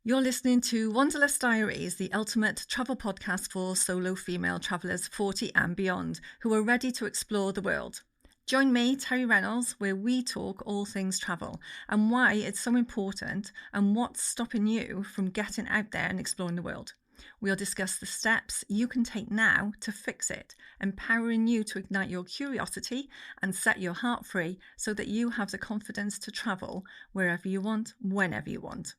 You're listening to Wanderlust Diaries, the ultimate travel podcast for solo female travellers 40 and beyond who are ready to explore the world. Join me, Terri Reynolds, where we talk all things travel and why it's so important and what's stopping you from getting out there and exploring the world. We'll discuss the steps you can take now to fix it, empowering you to ignite your curiosity and set your heart free so that you have the confidence to travel wherever you want, whenever you want.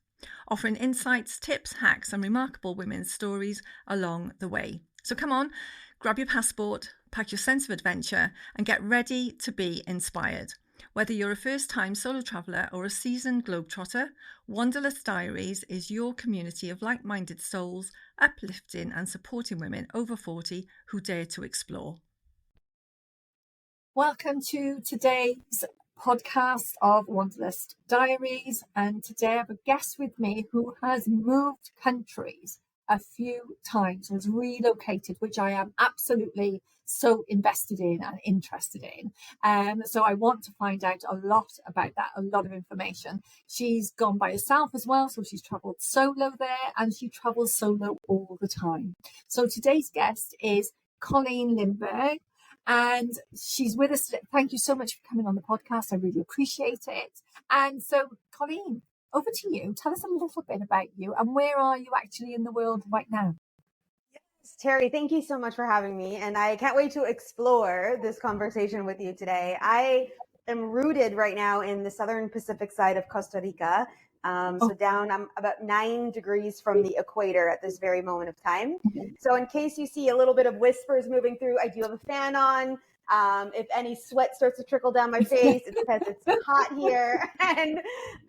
Offering insights, tips, hacks, and remarkable women's stories along the way. So come on, grab your passport, pack your sense of adventure, and get ready to be inspired. Whether you're a first-time solo traveller or a seasoned globetrotter, Wanderlust Diaries is your community of like-minded souls, uplifting and supporting women over 40 who dare to explore. Welcome to today's podcast of Wanderlust Diaries, and today I have a guest with me who has moved countries a few times, has relocated, which I am absolutely so invested in and interested in. So I want to find out a lot about that, a lot of information. She's gone by herself as well, so she's travelled solo there, and she travels solo all the time. So today's guest is Colleen Lindbergh, and she's with us today. Thank you so much for coming on the podcast. I really appreciate it. And so, Colleen, over to you. Tell us a little bit about you and where are you actually in the world right now? Yes, Terri, thank you so much for having me. And I can't wait to explore this conversation with you today. I am rooted right now in the southern Pacific side of Costa Rica. So down, I'm about 9 degrees from the equator at this very moment of time. So in case you see a little bit of whispers moving through, I do have a fan on. If any sweat starts to trickle down my face, it's because it's hot here. And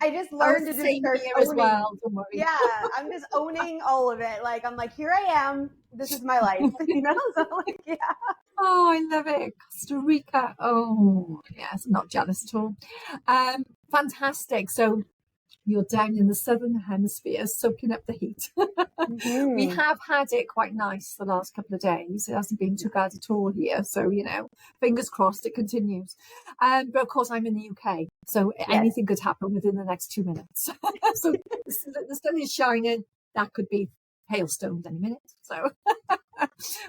I just learned to just start owning. As well, don't worry. Yeah, I'm just owning all of it. Like, I'm like, here I am. This is my life, you know? So like, yeah. Oh, I love it. Costa Rica. Oh, yes, I'm not jealous at all. Fantastic. So you're down in the southern hemisphere soaking up the heat. Mm-hmm. We have had it quite nice the last couple of days. It hasn't been too bad at all here. So, you know, fingers crossed it continues. But of course, I'm in the UK. So anything could happen within the next 2 minutes. So the sun is shining. That could be hailstones any minute. So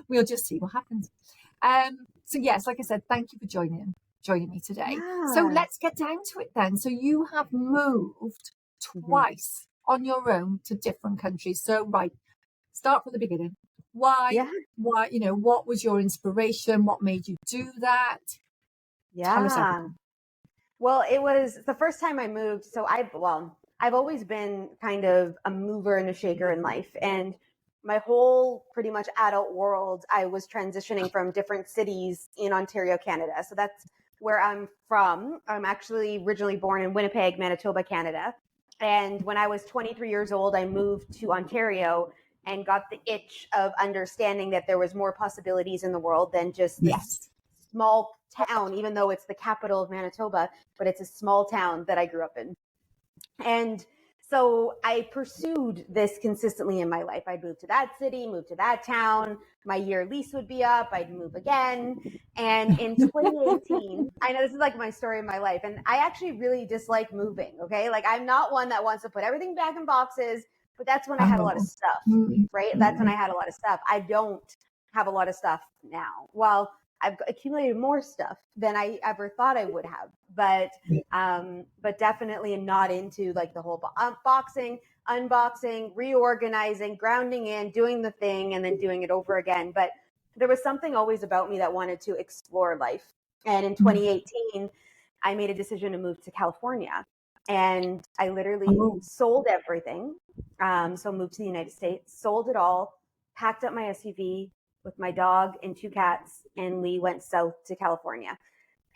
we'll just see what happens. So yes, like I said, thank you for joining me today. Yeah. So let's get down to it then. So you have moved twice on your own to different countries. So start from the beginning. Why, you know, what was your inspiration? What made you do that? Tell us everything. Well, it was the first time I moved. So I've always been kind of a mover and a shaker in life. And my whole pretty much adult world, I was transitioning from different cities in Ontario, Canada. So that's where I'm from. I'm actually originally born in Winnipeg, Manitoba, Canada. And when I was 23 years old, I moved to Ontario and got the itch of understanding that there was more possibilities in the world than just this small town, even though it's the capital of Manitoba, but it's a small town that I grew up in. And so I pursued this consistently in my life. I'd move to that city, move to that town. My year lease would be up. I'd move again. And in 2018, I know this is like my story of my life. And I actually really dislike moving. Okay. Like I'm not one that wants to put everything back in boxes, but that's when I had a lot of stuff, right? That's when I had a lot of stuff. I don't have a lot of stuff now. Well, I've accumulated more stuff than I ever thought I would have, but definitely not into like the whole boxing, unboxing, reorganizing, grounding in, doing the thing, and then doing it over again. But there was something always about me that wanted to explore life. And in 2018, I made a decision to move to California, and I literally sold everything. So moved to the United States, sold it all, packed up my SUV with my dog and 2 cats, and we went south to California.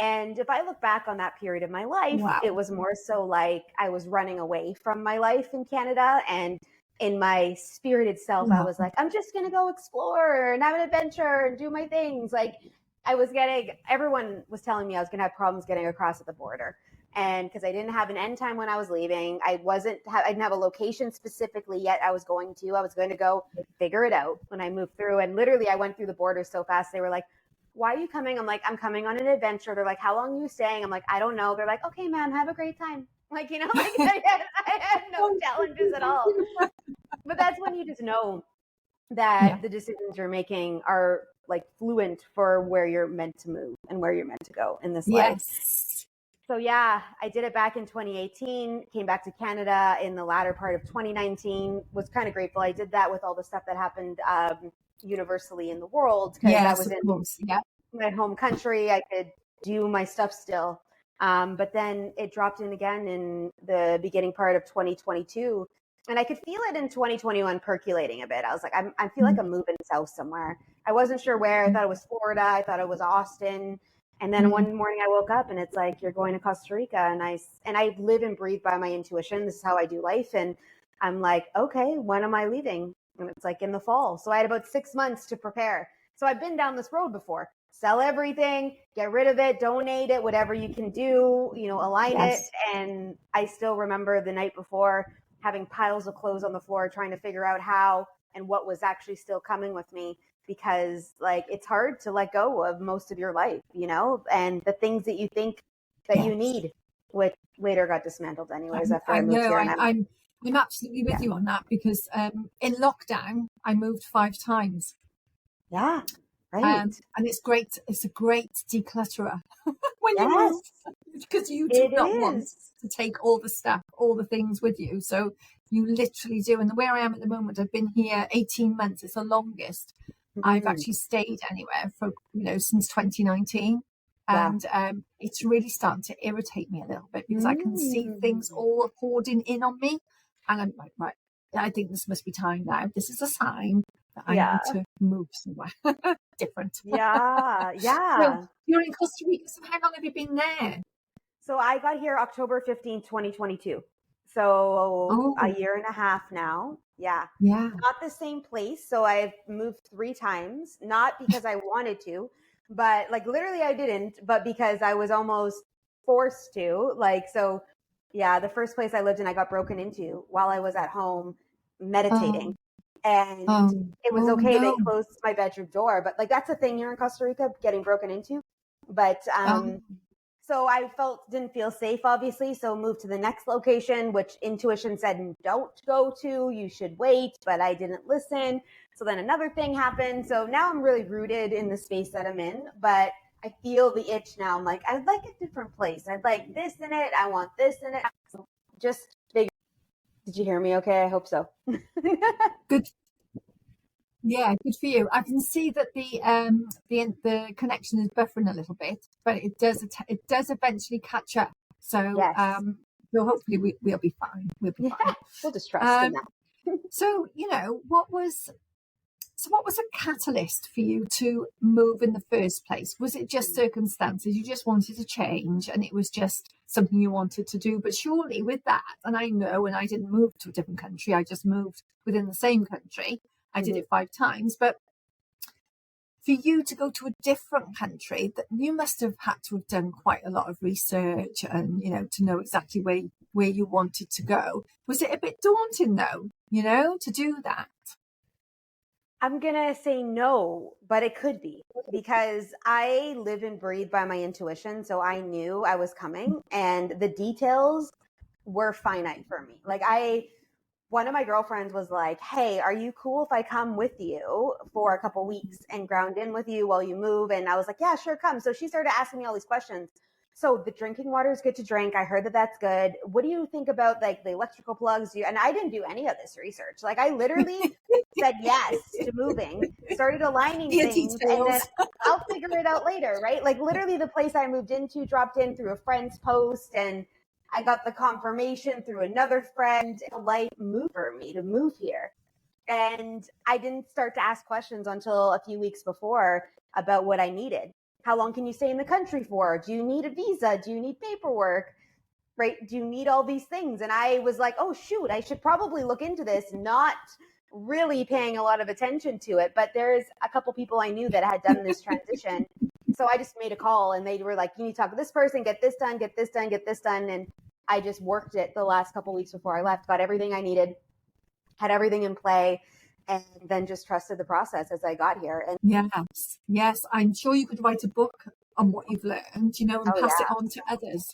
And if I look back on that period of my life, it was more so like I was running away from my life in Canada. And in my spirited self, I was like, I'm just going to go explore and have an adventure and do my things. Like everyone was telling me I was going to have problems getting across at the border. And because I didn't have an end time when I was leaving, I didn't have a location specifically yet. I was going to go figure it out when I moved through. And literally I went through the border so fast. They were like, why are you coming? I'm like, I'm coming on an adventure. They're like, how long are you staying? I'm like, I don't know. They're like, okay, ma'am, have a great time. Like, you know, like I had no challenges at all. when you just know that the decisions you're making are like fluent for where you're meant to move and where you're meant to go in this life. So yeah, I did it back in 2018, came back to Canada in the latter part of 2019, was kind of grateful. I did that with all the stuff that happened universally in the world, because that was in my home country. I could do my stuff still. But then it dropped in again in the beginning part of 2022. And I could feel it in 2021 percolating a bit. I was like, I feel like I'm moving south somewhere. I wasn't sure where. I thought it was Florida. I thought it was Austin. And then one morning I woke up and it's like, you're going to Costa Rica. And I live and breathe by my intuition. This is how I do life. And I'm like, okay, when am I leaving? And it's like in the fall. So I had about 6 months to prepare. So I've been down this road before. Sell everything, get rid of it, donate it, whatever you can do, align it. And I still remember the night before having piles of clothes on the floor, trying to figure out how and what was actually still coming with me. Because like, it's hard to let go of most of your life, and the things that you think that you need, which later got dismantled anyways after I moved here. I'm absolutely with you on that, because in lockdown, I moved 5 times. Yeah, right. And it's great. It's a great declutterer when you move, because you do not want to take all the stuff, all the things with you. So you literally do. And where I am at the moment, I've been here 18 months. It's the longest I've actually stayed anywhere for, since 2019. And it's really starting to irritate me a little bit, because I can see things all hoarding in on me. And I'm like, right, I think this must be time now. This is a sign that I need to move somewhere different. Yeah. So you're in Costa Rica. So how long have you been there? So I got here October 15, 2022. So a year and a half now. Yeah. Not the same place. So I've moved 3 times, not because I wanted to, but like literally I didn't, but because I was almost forced to. So yeah, the first place I lived in, I got broken into while I was at home meditating. And it was okay. They closed my bedroom door, but like, that's a thing here in Costa Rica, getting broken into. But, so I didn't feel safe, obviously. So moved to the next location, which intuition said, don't go to, you should wait, but I didn't listen. So then another thing happened. So now I'm really rooted in the space that I'm in, but I feel the itch now. I'm like, I'd like a different place. I'd like this in it. I want this in it. So just figure. Did you hear me okay? I hope so. Good. Yeah, good for you. I can see that the connection is buffering a little bit, but it does eventually catch up. So so hopefully we'll be fine. We'll be fine. We'll just trust in that. So what was a catalyst for you to move in the first place? Was it just circumstances? You just wanted to change, and it was just something you wanted to do. But surely with that, and I know, and I didn't move to a different country. I just moved within the same country. I did it 5 times, but for you to go to a different country, that you must have had to have done quite a lot of research and, to know exactly where you wanted to go. Was it a bit daunting though, to do that? I'm going to say no, but it could be, because I live and breathe by my intuition. So I knew I was coming, and the details were finite for me. Like one of my girlfriends was like, hey, are you cool if I come with you for a couple weeks and ground in with you while you move? And I was like, yeah, sure, come. So she started asking me all these questions. So the drinking water is good to drink. I heard that that's good. What do you think about like the electrical plugs? And I didn't do any of this research. Like I literally said yes to moving, started aligning things, and then I'll figure it out later, right? Like literally the place I moved into dropped in through a friend's post, and I got the confirmation through another friend, a light mover me to move here. And I didn't start to ask questions until a few weeks before about what I needed. How long can you stay in the country for? Do you need a visa? Do you need paperwork? Right? Do you need all these things? And I was like, oh, shoot, I should probably look into this, not really paying a lot of attention to it. But there's a couple people I knew that had done this transition. So I just made a call, and they were like, you need to talk to this person, get this done, get this done, get this done. And I just worked it the last couple of weeks before I left, got everything I needed, had everything in play, and then just trusted the process as I got here. And yes, I'm sure you could write a book on what you've learned, and pass it on to others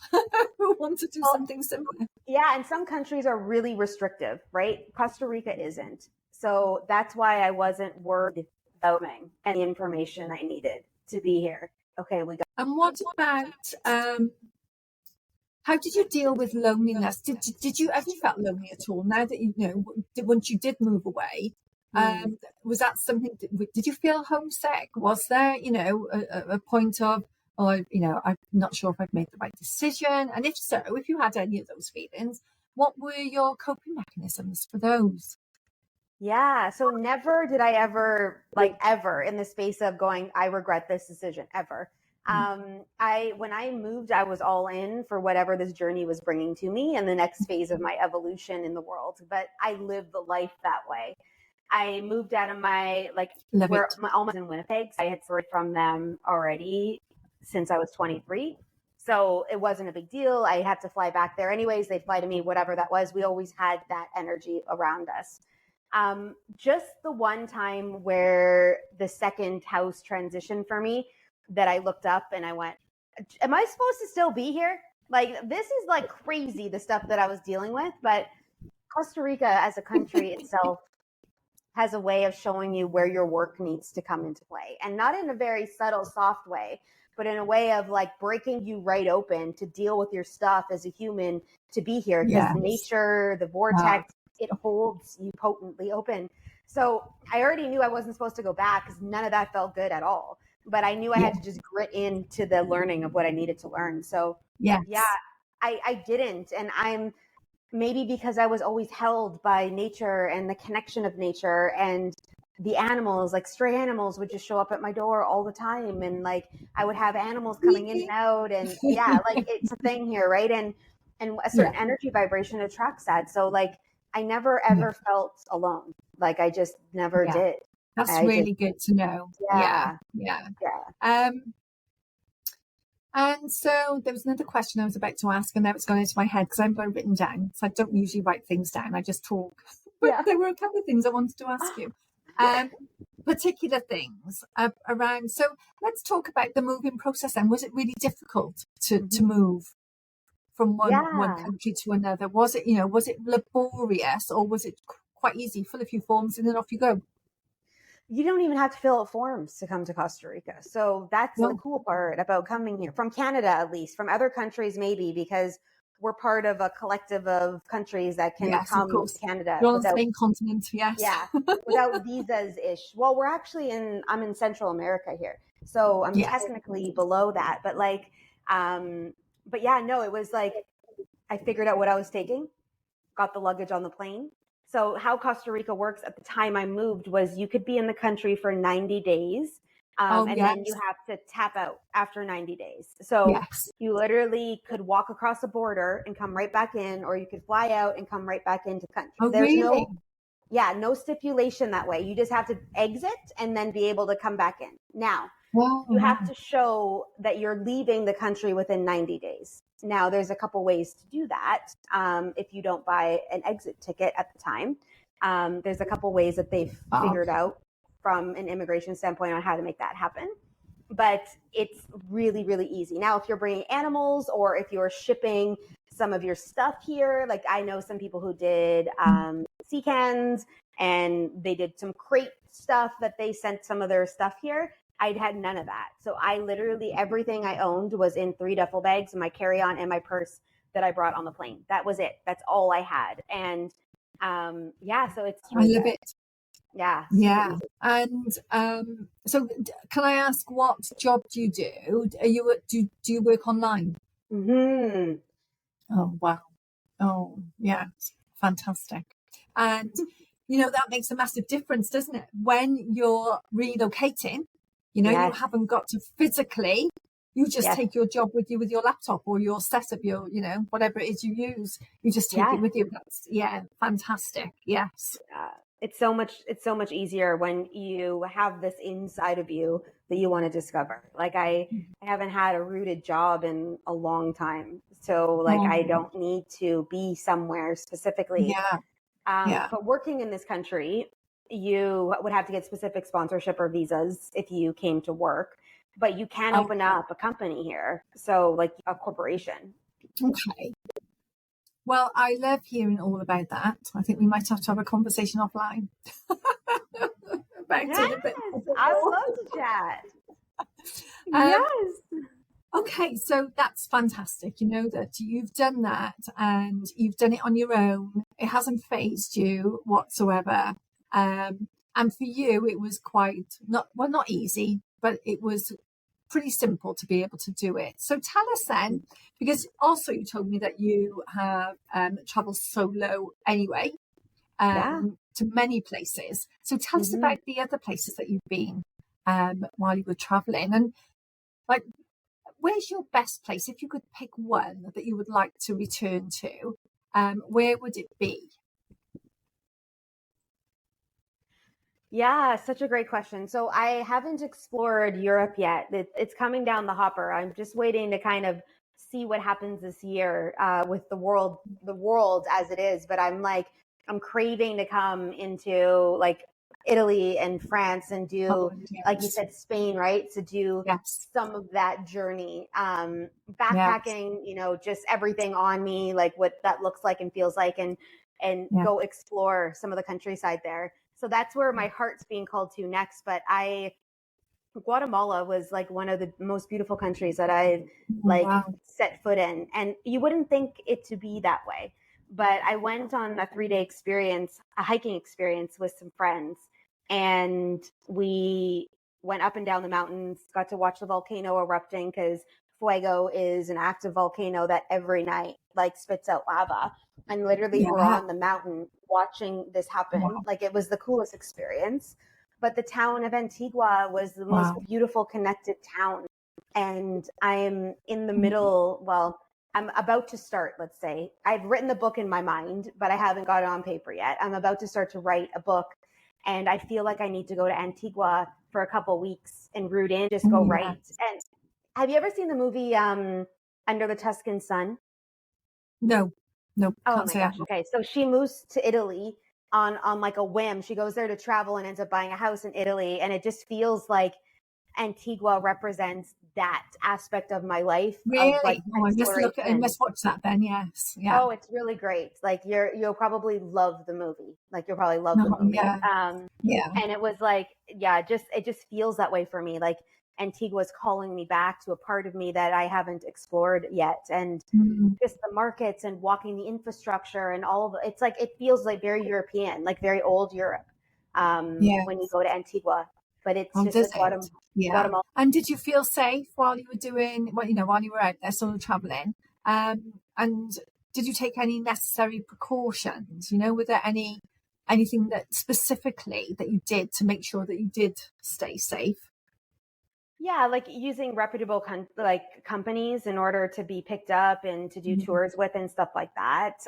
who want to do something similar. Yeah, and some countries are really restrictive, right? Costa Rica isn't. So that's why I wasn't worried about any information I needed to be here. Okay, we got. And what about how did you deal with loneliness? Did you ever felt lonely at all? Now that you know, once you did move away, was that something? Did you feel homesick? Was there, you know, a point of, oh, you know, I'm not sure if I've made the right decision? And if so, if you had any of those feelings, what were your coping mechanisms for those? Yeah. So never did I ever, ever in the space of going, I regret this decision ever. When I moved, I was all in for whatever this journey was bringing to me and the next phase of my evolution in the world. But I lived the life that way. I moved out of my, almost in Winnipeg. I had heard from them already since I was 23. So it wasn't a big deal. I had to fly back there anyways. They'd fly to me, whatever that was. We always had that energy around us. Just the one time where the second house transitioned for me, that I looked up and I went, am I supposed to still be here? Like, this is like crazy, the stuff that I was dealing with. But Costa Rica as a country itself has a way of showing you where your work needs to come into play, and not in a very subtle, soft way, but in a way of like breaking you right open to deal with your stuff as a human, to be here, because nature, the vortex, it holds you potently open. So I already knew I wasn't supposed to go back because none of that felt good at all. But I knew I had to just grit into the learning of what I needed to learn. So I didn't. And I'm maybe because I was always held by nature and the connection of nature, and the animals, like stray animals would just show up at my door all the time. And like, I would have animals coming in and out, and like it's a thing here. Right. And a certain energy vibration attracts that. So like, I never ever felt alone. Like I just never did. That's really good to know. Yeah. And so there was another question I was about to ask, and now it's gone into my head because I've got it written down. So I don't usually write things down. I just talk. But there were a couple of things I wanted to ask you. Particular things around. So let's talk about the moving process then. Was it really difficult to move from one country to another? Was it, was it laborious, or was it quite easy? Fill a few forms and then off you go. You don't even have to fill out forms to come to Costa Rica. So that's the cool part about coming here, from Canada, at least. From other countries, maybe, because we're part of a collective of countries that can come to Canada. You're on the same continent, without visas-ish. Well, I'm in Central America here. So I'm technically below that. But it was like, I figured out what I was taking, got the luggage on the plane. So how Costa Rica works at the time I moved was you could be in the country for 90 days. Then you have to tap out after 90 days. So you literally could walk across the border and come right back in, or you could fly out and come right back into country. Oh, There's really? no stipulation that way. You just have to exit and then be able to come back in. Now, you have to show that you're leaving the country within 90 days. Now, there's a couple ways to do that. If you don't buy an exit ticket at the time, there's a couple ways that they've figured out from an immigration standpoint on how to make that happen. But it's really, really easy. Now, if you're bringing animals, or if you're shipping some of your stuff here, like I know some people who did sea cans, and they did some crate stuff that they sent some of their stuff here. I'd had none of that. So I literally, everything I owned was in 3 duffel bags, and my carry-on and my purse that I brought on the plane. That was it. That's all I had. And so it's really I love it. Yeah. Yeah. And so can I ask, what job do you do? Do you work online? Mm-hmm. Oh, wow. Oh, yeah. Fantastic. And, that makes a massive difference, doesn't it? When you're relocating, you haven't got to physically, you just take your job with you with your laptop or your setup, your, whatever it is you use, you just take it with you. That's, fantastic. Yes. It's so much easier when you have this inside of you that you want to discover. Like I haven't had a rooted job in a long time. So I don't need to be somewhere specifically. But working in this country, you would have to get specific sponsorship or visas if you came to work, but you can open up a company here. So like a corporation. Okay. Well, I love hearing all about that. I think we might have to have a conversation offline about Yes, it a bit I would more. love to chat. Um, Yes. Okay, so that's fantastic. You know that you've done that and you've done it on your own. It hasn't phased you whatsoever. And for you, it was quite not easy, but it was pretty simple to be able to do it. So tell us then, because also you told me that you have traveled solo anyway, Yeah. to many places. So tell us about the other places that you've been while you were traveling, and like, where's your best place? If you could pick one that you would like to return to, where would it be? Yeah, such a great question. So I haven't explored Europe yet. It's coming down the hopper. I'm just waiting to kind of see what happens this year with the world as it is. But I'm craving to come into like Italy and France and do, Oh, like you yes. said, Spain, right? To do Yes. some of that journey, Yes. backpacking, just everything on me, like what that looks like and feels like, and Yeah. go explore some of the countryside there. So that's where my heart's being called to next. But Guatemala was like one of the most beautiful countries that I've like Wow. set foot in. And you wouldn't think it to be that way. But I went on a 3-day experience, a hiking experience with some friends. And we went up and down the mountains, got to watch the volcano erupting because Fuego is an active volcano that every night like spits out lava. And literally we're Yeah. on the mountain watching this happen. Wow. Like it was the coolest experience. But the town of Antigua was the most beautiful connected town. And I'm in the middle, well, I'm about to start, let's say. I've written the book in my mind, but I haven't got it on paper yet. I'm about to start to write a book. And I feel like I need to go to Antigua for a couple weeks and root in, just go right. And have you ever seen the movie Under the Tuscan Sun? No. Oh my gosh. Okay. So she moves to Italy on like a whim. She goes there to travel and ends up buying a house in Italy. And it just feels like Antigua represents that aspect of my life. Really? Of like I must watch that then. Yes. Yeah. Oh, it's really great. Like you'll probably love the movie. Like you'll probably love the movie. Yeah. And it was like, it just feels that way for me. Like Antigua's calling me back to a part of me that I haven't explored yet. And just the markets and walking the infrastructure and all of it's like, it feels like very European, like very old Europe. When you go to Antigua, but it's just like Guatemala. And did you feel safe while you were doing, while you were out there sort of traveling? And did you take any necessary precautions? Were there anything that specifically that you did to make sure that you did stay safe? Yeah, like using reputable companies in order to be picked up and to do tours with and stuff like that.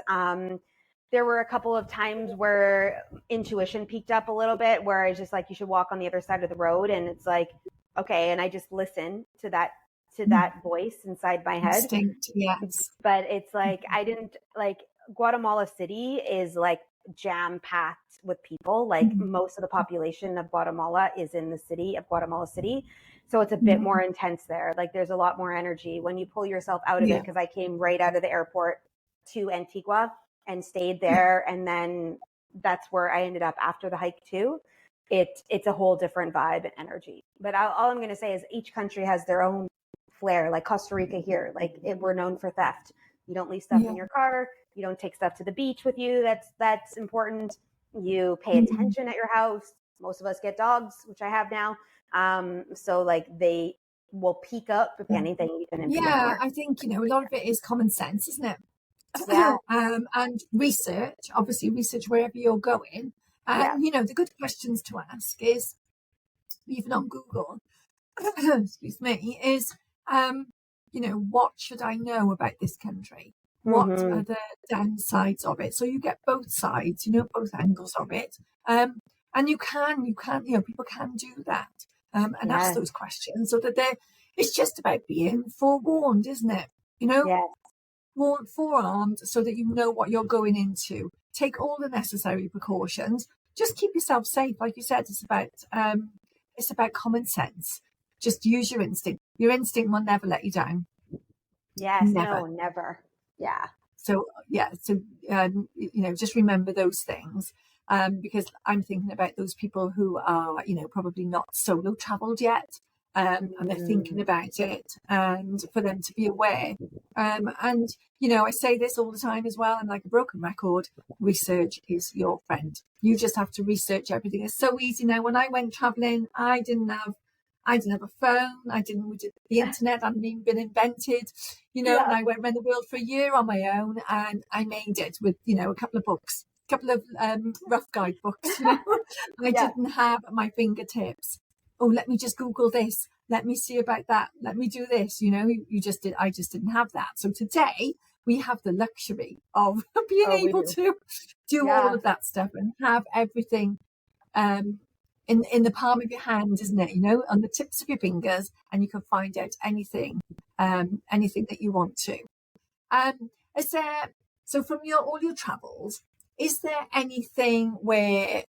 There were a couple of times where intuition peaked up a little bit, where I was just like, you should walk on the other side of the road. And it's like, okay. And I just listen to that voice inside my head. Instinct, yes. But it's like, I didn't like Guatemala City is like jam packed with people. Like most of the population of Guatemala is in the city of Guatemala City. So it's a bit more intense there. Like there's a lot more energy when you pull yourself out of it. Cause I came right out of the airport to Antigua and stayed there. And then that's where I ended up after the hike too. It's a whole different vibe and energy. But all I'm going to say is each country has their own flair. Like Costa Rica here, like we're known for theft. You don't leave stuff in your car. You don't take stuff to the beach with you. That's important. You pay attention at your house. Most of us get dogs, which I have now. So like they will peek up if anything. I think, a lot of it is common sense, isn't it? Yeah. And research wherever you're going. The good questions to ask is, even on Google, excuse me, is, what should I know about this country? What are the downsides of it? So you get both sides, both angles of it. And you can, people can do that. And ask those questions so that it's just about being forewarned, isn't it? Forearmed so that you know what you're going into. Take all the necessary precautions. Just keep yourself safe. Like you said, it's about common sense. Just use your instinct. Your instinct will never let you down. Yes. Never. No, never. Yeah. So just remember those things, because I'm thinking about those people who are, probably not solo traveled yet, and they're thinking about it, and for them to be aware. And I say this all the time as well. I'm like a broken record. Research is your friend. You just have to research everything. It's so easy now. When I went traveling, I didn't have a phone. The internet hadn't even been invented, and I went around the world for a year on my own, and I made it with, a couple of books, rough guide books, I didn't have at my fingertips. Oh, let me just Google this. Let me see about that. Let me do this. I just didn't have that. So today we have the luxury of being able to do all of that stuff and have everything, in the palm of your hand, isn't it? On the tips of your fingers, and you can find out anything that you want to. So from all your travels, is there anything where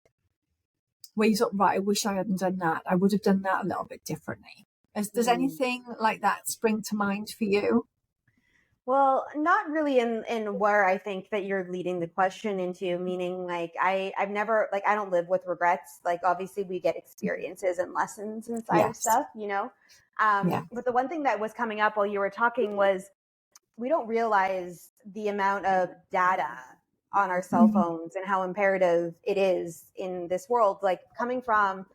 you thought, right, I wish I hadn't done that. I would have done that a little bit differently. Does anything like that spring to mind for you? Well, not really in where I think that you're leading the question into, meaning like I've never, like, I don't live with regrets. Like, obviously we get experiences and lessons inside of stuff, But the one thing that was coming up while you were talking was we don't realize the amount of data on our cell phones and how imperative it is in this world. Like, coming from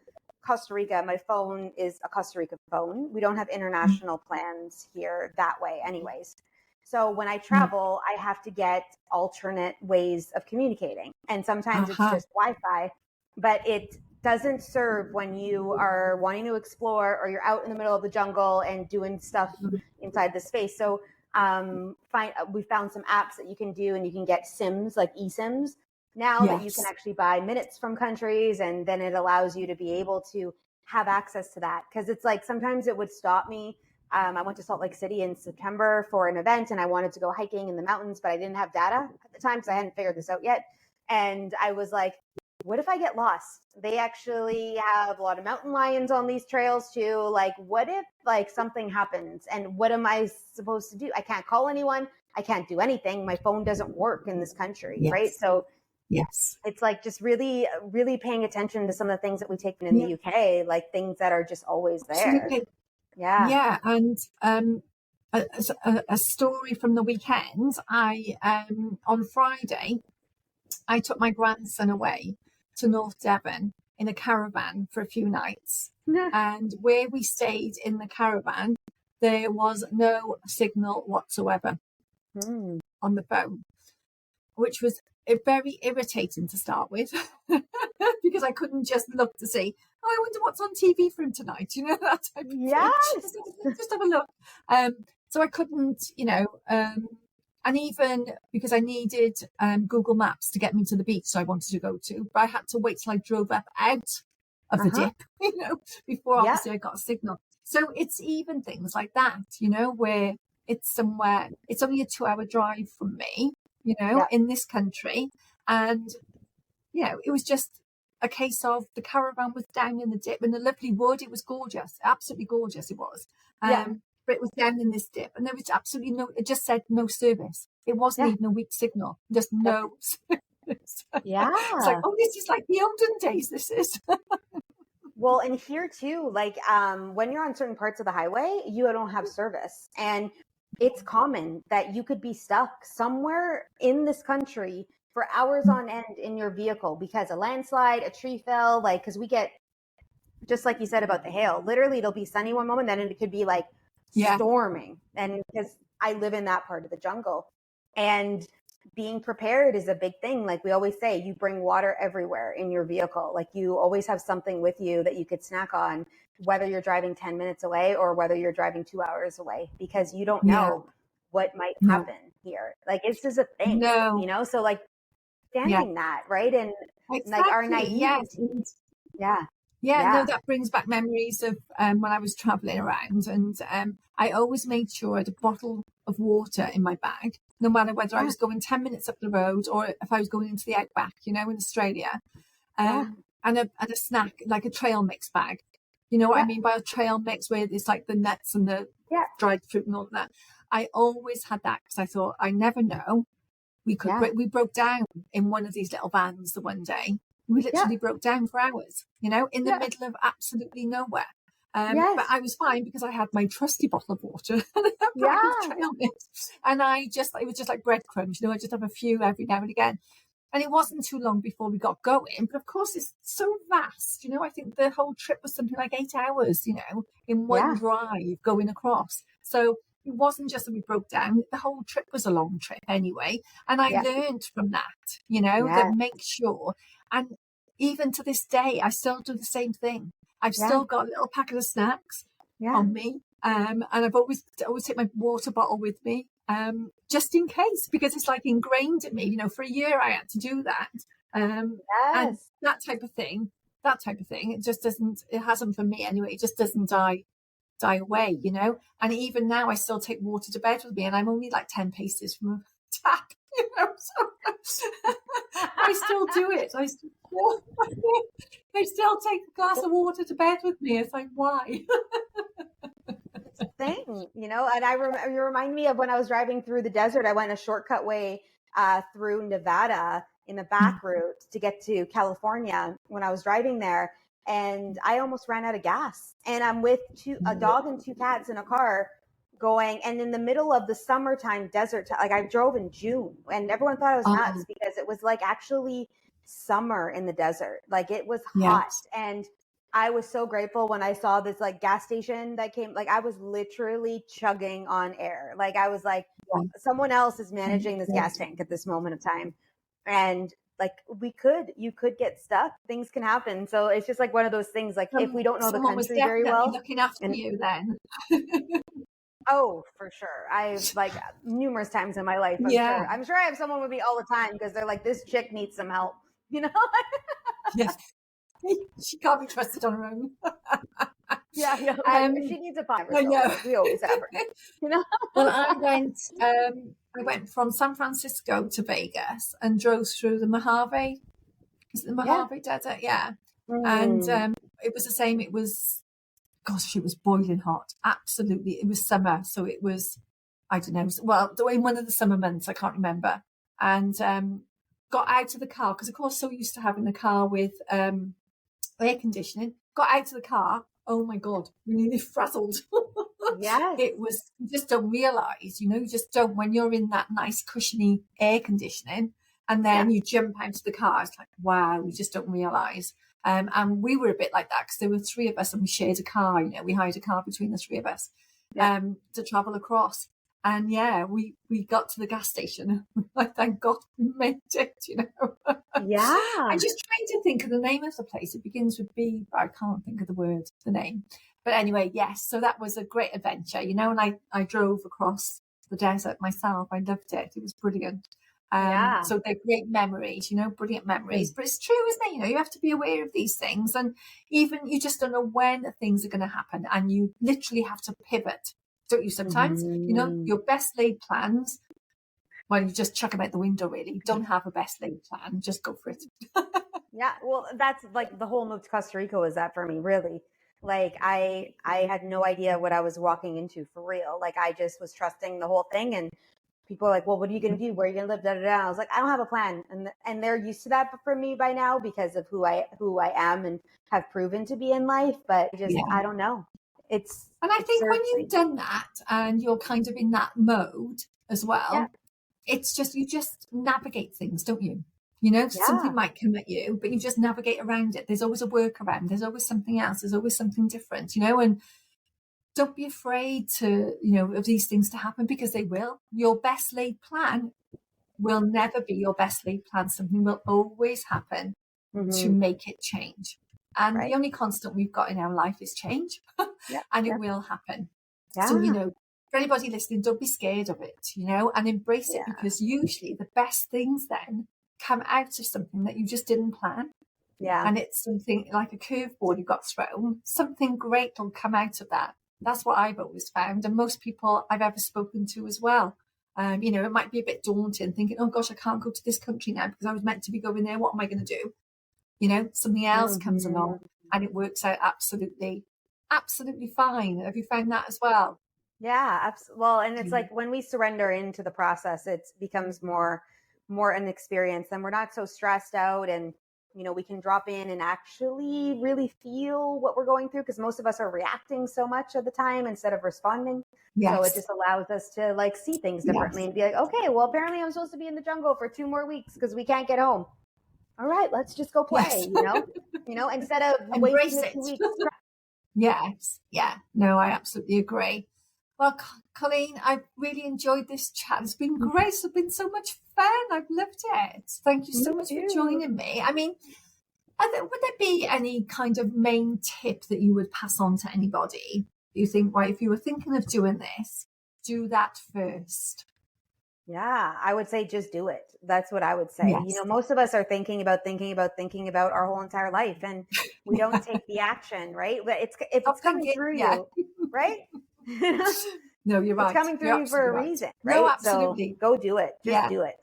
Costa Rica, my phone is a Costa Rica phone. We don't have international plans here that way anyways. So when I travel, I have to get alternate ways of communicating. And sometimes it's just Wi-Fi, but it doesn't serve when you are wanting to explore or you're out in the middle of the jungle and doing stuff inside the space. So we found some apps that you can do, and you can get SIMs, like eSIMs now, that you can actually buy minutes from countries, and then it allows you to be able to have access to that. Because it's like, sometimes it would stop me. I went to Salt Lake City in September for an event, and I wanted to go hiking in the mountains, but I didn't have data at the time because I hadn't figured this out yet. And I was like, what if I get lost? They actually have a lot of mountain lions on these trails too. Like, what if like something happens, and what am I supposed to do? I can't call anyone. I can't do anything. My phone doesn't work in this country, right? So it's like just really, really paying attention to some of the things that we take in the UK, like things that are just always there. Absolutely. Yeah. And a story from the weekend, on Friday, I took my grandson away to North Devon in a caravan for a few nights. And where we stayed in the caravan, there was no signal whatsoever on the phone, which was very irritating to start with, because I couldn't just look to see, I wonder what's on TV for him tonight, that type of thing. Just have a look. So I couldn't, and even because I needed Google Maps to get me to the beach I wanted to go to, but I had to wait till I drove up out of the dip, before obviously I got a signal. So it's even things like that, where it's somewhere, it's only a 2-hour drive from me, in this country. And, it was just a case of the caravan was down in the dip in the lovely wood. It was gorgeous, absolutely gorgeous it was. But it was down in this dip, and there was absolutely it just said no service. It wasn't even a weak signal, just no service. It's like, this is like the olden days, this is. Well, and here too, like when you're on certain parts of the highway, you don't have service. And it's common that you could be stuck somewhere in this country for hours on end in your vehicle because a landslide, a tree fell, like, because we get, just like you said about the hail, literally it'll be sunny one moment, then it could be like storming. And because I live in that part of the jungle, and being prepared is a big thing. Like we always say, you bring water everywhere in your vehicle. Like you always have something with you that you could snack on, whether you're driving 10 minutes away or whether you're driving 2 hours away, because you don't know what might happen here. Like it's just a thing, so like standing that, right? And like our naivety. No, that brings back memories of when I was traveling around, and I always made sure I had a bottle of water in my bag, no matter whether I was going 10 minutes up the road or if I was going into the outback, in Australia, and a snack, like a trail mix bag. You know what I mean by a trail mix, where it's like the nuts and the dried fruit and all of that. I always had that because I thought, I never know. We broke down in one of these little vans the one day. We literally broke down for hours, in the middle of absolutely nowhere. But I was fine because I had my trusty bottle of water and a bag of trail mix. And it was just like breadcrumbs, I just have a few every now and again. And it wasn't too long before we got going. But of course, it's so vast. I think the whole trip was something like 8 hours, in one drive going across. So it wasn't just that we broke down. The whole trip was a long trip anyway. And I learned from that, that make sure. And even to this day, I still do the same thing. I've still got a little packet of snacks on me. And I've always take my water bottle with me, just in case, because it's like ingrained in me. For a year I had to do that. And that type of thing, it just it hasn't for me anyway. It just doesn't die away, And even now I still take water to bed with me, and I'm only like 10 paces from a tap, so I still do it. I still take a glass of water to bed with me. It's like, why? It's a thing, and you remind me of when I was driving through the desert. I went a shortcut way through Nevada in the back route to get to California when I was driving there. And I almost ran out of gas. And I'm with a dog and 2 cats in a car going, and in the middle of the summertime desert, like I drove in June, and everyone thought I was nuts because it was like actually summer in the desert. Like it was hot. And I was so grateful when I saw this like gas station that came. Like I was literally chugging on air. Like I was like, someone else is managing this gas tank at this moment of time. And like you could get stuck. Things can happen. So it's just like one of those things, like if we don't know the country very well. Looking after you then. Oh, for sure. I've like numerous times in my life. I'm sure I have someone with me all the time because they're like, this chick needs some help, Yes. She can't be trusted on her own. She needs a five or so. We always have her. Well, I went from San Francisco to Vegas and drove through the Mojave. Is it the Mojave Desert? Yeah. And it was the same. It was boiling hot. Absolutely. It was summer. So it was, I don't know. Well, in one of the summer months, I can't remember. And got out of the car because, of course, so used to having a car with air conditioning. Got out of the car. Oh my God, we nearly frazzled. It was, you just don't realise, you just don't, when you're in that nice cushiony air conditioning and then you jump out of the car, it's like, wow, you just don't realise. And we were a bit like that because there were 3 of us and we shared a car, we hired a car between the 3 of us to travel across. And we got to the gas station. Like, thank God we made it, I'm just trying to think of the name of the place. It begins with B, but I can't think of the name. But anyway, yes. So that was a great adventure, and I drove across the desert myself. I loved it. It was brilliant. So they're great memories, brilliant memories. But it's true, isn't it? You have to be aware of these things. And even you just don't know when things are going to happen. And you literally have to pivot. Don't you sometimes? Your best laid plans, well, you just chuck them out the window, really. You don't have a best laid plan. Just go for it. Well, that's like the whole move to Costa Rica was that for me, really. Like I had no idea what I was walking into for real. Like I just was trusting the whole thing, and people are like, well, what are you going to do? Where are you going to live? Da, da, da. I was like, I don't have a plan. And they're used to that for me by now because of who I am and have proven to be in life. But I don't know. And I think when you've done that and you're kind of in that mode as well, it's just, you just navigate things, don't you? Something might come at you, but you just navigate around it. There's always a workaround. There's always something else. There's always something different, and don't be afraid to, of these things to happen because they will. Your best laid plan will never be your best laid plan. Something will always happen to make it change. And the only constant we've got in our life is change, and it will happen. So, for anybody listening, don't be scared of it, and embrace it because usually the best things then come out of something that you just didn't plan. And it's something like a curveball you got thrown. Something great will come out of that. That's what I've always found. And most people I've ever spoken to as well. It might be a bit daunting thinking, oh gosh, I can't go to this country now because I was meant to be going there. What am I going to do? Something else comes along and it works out absolutely fine. Have you found that as well? Yeah, absolutely. Well, and it's like when we surrender into the process, it becomes more more an experience, then we're not so stressed out, and we can drop in and actually really feel what we're going through, because most of us are reacting so much of the time instead of responding. Yes. So it just allows us to like see things differently and be like, okay, well, apparently I'm supposed to be in the jungle for 2 more weeks because we can't get home. All right, let's just go play, instead of wasting the 2 weeks. Yes. Yeah. No, I absolutely agree. Well, Colleen, I've really enjoyed this chat. It's been great. It's been so much fun. I've loved it. Thank you so much for joining me. I mean, would there be any kind of main tip that you would pass on to anybody? You think, right, if you were thinking of doing this, do that first. Yeah, I would say just do it. That's what I would say. Yes. Most of us are thinking about our whole entire life, and we don't take the action, right? But if it's coming through you, right? No, you're right. It's coming through you for a reason, right? No, absolutely. So go do it. Just do it.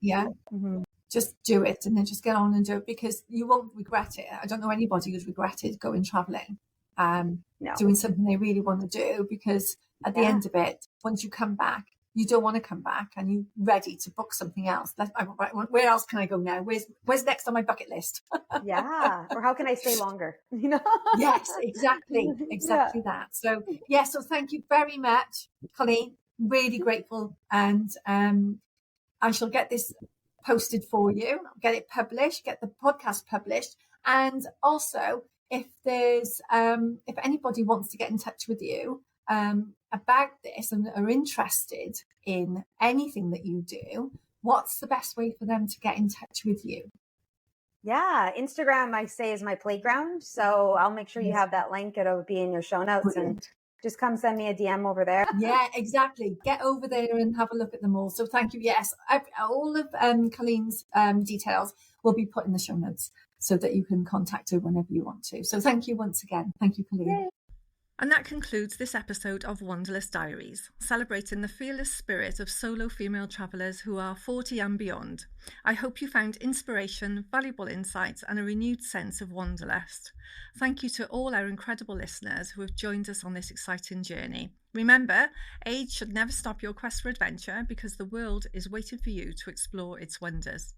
Yeah. Mm-hmm. Just do it, and then just get on and do it, because you won't regret it. I don't know anybody who's regretted going traveling, doing something they really want to do, because at the end of it, once you come back, you don't want to come back, and you're ready to book something else. Where else can I go now? Where's next on my bucket list? Yeah. Or how can I stay longer? Yes, exactly that. So so thank you very much, Colleen. Really grateful, and I shall get this posted for you, get it published, get the podcast published, and also if there's if anybody wants to get in touch with you about this and are interested in anything that you do, what's the best way for them to get in touch with you? Yeah, Instagram, I say, is my playground. So I'll make sure you have that link. It'll be in your show notes. Brilliant. And just come send me a DM over there. Yeah, exactly. Get over there and have a look at them all. So thank you. Yes, all of Colleen's details will be put in the show notes so that you can contact her whenever you want to. So thank you once again. Thank you, Colleen. Yay. And that concludes this episode of Wanderlust Diaries, celebrating the fearless spirit of solo female travellers who are 40 and beyond. I hope you found inspiration, valuable insights, and a renewed sense of wanderlust. Thank you to all our incredible listeners who have joined us on this exciting journey. Remember, age should never stop your quest for adventure, because the world is waiting for you to explore its wonders.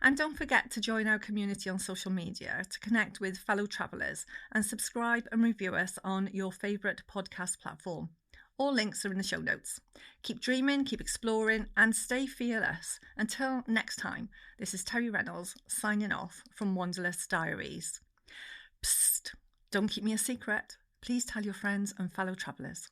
And don't forget to join our community on social media to connect with fellow travellers, and subscribe and review us on your favourite podcast platform. All links are in the show notes. Keep dreaming, keep exploring, and stay fearless. Until next time, this is Terri Reynolds signing off from Wanderlust Diaries. Psst, don't keep me a secret. Please tell your friends and fellow travellers.